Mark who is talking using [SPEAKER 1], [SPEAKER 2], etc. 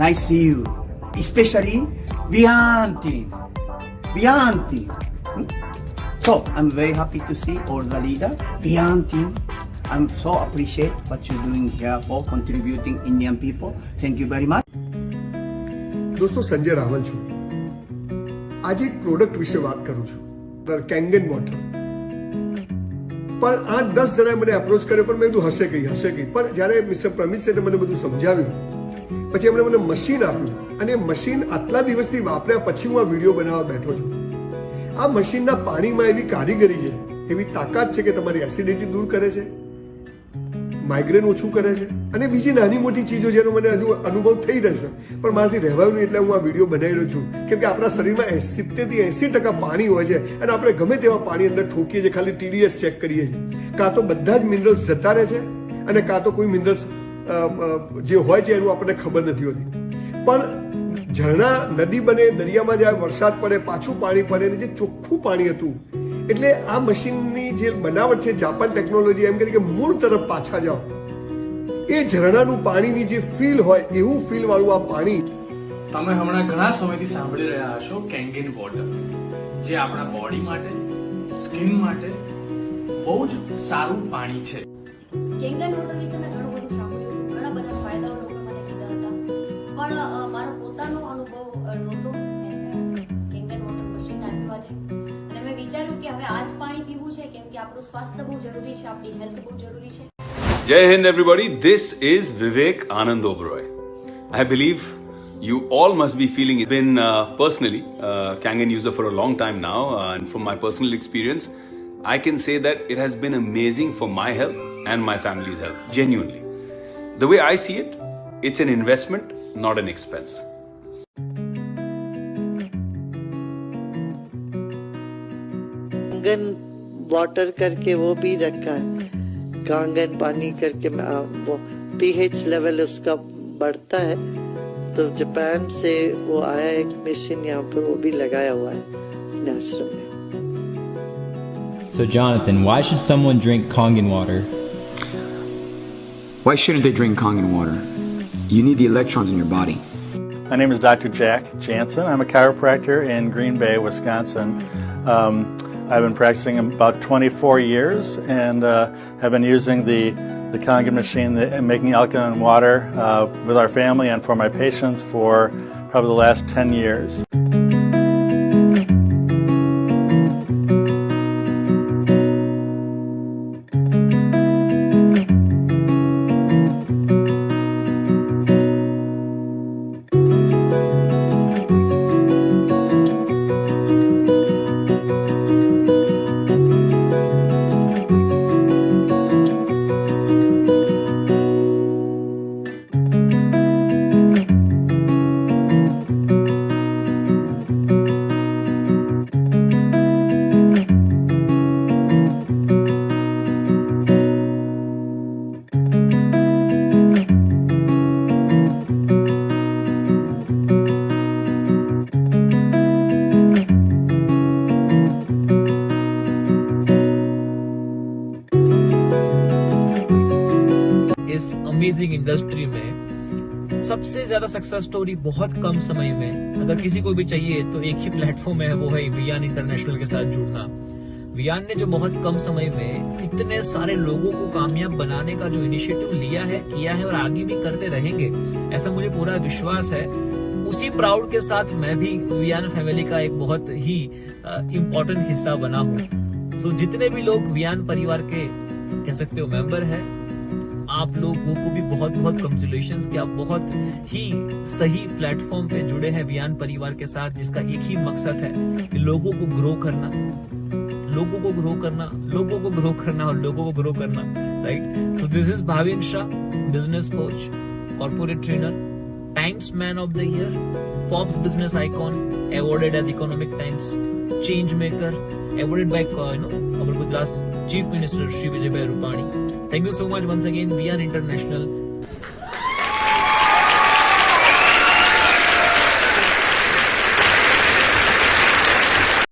[SPEAKER 1] Nice see you. Especially Vianti. Vianti. So I'm very happy to see all the leader. Vianti. I'm so appreciate what you're doing here for contributing Indian people. Thank you very much.
[SPEAKER 2] दोस्तों संजय रावल છું આજે એક product વિશે વાત કરું છું Kangen water પણ આ 10 જણાએ મને એપ્રોચ કર્યો પણ મેં કીધું હશે કઈ પણ જ્યારે મિસ્ટર પ્રમિત સેઠે મને બધું સમજાવ્યું પછી એમણે મને મશીન આપ્યું અને મશીન આટલા દિવસથી વાપર્યા પછી હું આ વિડીયો બનાવવા બેઠો છું આ મશીનના પાણીમાં એવી કારીગરી છે એવી તાકાત છે કે તમારી એસિડિટી દૂર કરે છે માઇગ્રેન ઓછું કરે છે અને બીજી નાની મોટી ચીજો જેનો મને હજુ અનુભવ થઈ રહ્યો છે પણ મારાથી રહેવાયું નહીં એટલે હું આ વિડીયો બનાવી રહ્યો છું કેમ કે આપણા શરીરમાં 70 થી 80% પાણી હોય છે અને આપણે ગમે તેવા પાણી અંદર ઠોકીએ છીએ ખાલી TDS ચેક કરીએ છીએ કાં તો બધા જ મિનરલ્સ જતા રહે છે અને કાં તો કોઈ મિનરલ્સ જે હોય છે એનું આપણને ખબર નથી હોતી પણ ઝરણા નદી બને દરિયામાં જાય વરસાદ પડે પાછું પાણી પડે ને જે ચોખ્ખું પાણી હતું એટલે આ મશીનની જે બનાવટ છે જાપાન ટેકનોલોજી એમ કે મૂળ તરફ પાછા જાઓ એ ઝરણાનું પાણીની જે ફીલ હોય એવું ફીલ વાળું આ પાણી
[SPEAKER 3] તમે હમણાં ઘણા સમયથી સાંભળી રહ્યા હશો કેંગન વોટર જે આપણા બોડી માટે સ્કિન માટે બહુ જ સારું પાણી છે
[SPEAKER 4] કેંગન વોટર વિશે મેં ઘણું બધું સાંભળ્યું હતું ઘણા બધા ફાયદાઓ લોકો મને કીધા હતા પણ મારો પોતાનો અનુભવ નહોતો કેંગન વોટર મશીન આપ્યું આજે અને મેં વિચાર્યું કે હવે આ જ પાણી પીવું છે કેમ કે આપણું સ્વાસ્થ્ય બહુ જરૂરી છે આપણી હેલ્થ બહુ જરૂરી છે.
[SPEAKER 5] Jai Hind everybody, this is Vivek Anand Oberoi. I believe you all must be feeling it. I've been personally Kangen user for a long time now and from my personal experience I can say that it has been amazing for my health and my family's health, genuinely. The way I see it, it's an investment, not an expense.
[SPEAKER 6] Kangan water करके वो भी रखा है Kangan पानी करके वो pH level उसका बढ़ता है तो जापान से वो आया एक मशीन यहाँ पर वो भी लगाया हुआ है आश्रम में.
[SPEAKER 7] So Jonathan, why should someone drink Kangen water?
[SPEAKER 8] Why shouldn't they drink Kangen water? You need the electrons in your body.
[SPEAKER 9] My name is Dr. Jack Jansen. I'm a chiropractor in Green Bay, Wisconsin. I've been practicing about 24 years and have been using the Kangen machine and making alkaline water with our family and for my patients for probably the last 10 years.
[SPEAKER 10] इस amazing industry में सबसे ज्यादा success story बहुत कम समय में अगर किसी को भी चाहिए तो एक ही प्लेटफॉर्म है वो है वियान इंटरनेशनल के साथ जुड़ना. वियान ने जो बहुत कम समय में इतने सारे लोगों को कामयाब बनाने का जो इनिशिएटिव लिया है किया है और आगे भी करते रहेंगे ऐसा मुझे पूरा विश्वास है. उसी प्राउड के साथ मैं भी वियान फैमिली का एक बहुत ही इम्पोर्टेंट हिस्सा बना हूँ. सो जितने भी लोग वियान परिवार के कह सकते हो मेंबर है आप लोगों को भी बहुत बहुत कंग्रेचुलेशंस कि आप बहुत ही सही प्लेटफॉर्म पे जुड़े हैं वियान परिवार के साथ जिसका एक ही मकसद है कि लोगों को ग्रो करना और लोगों को ग्रो करना right. So this is Bhavin Shah, business coach, corporate trainer, times man of the year, Forbes business icon, awarded as Economic Times, change maker, awarded by our Gujarat Chief Minister Shri Vijay Bhai Rupani. Thank you so much once again, Viyan International.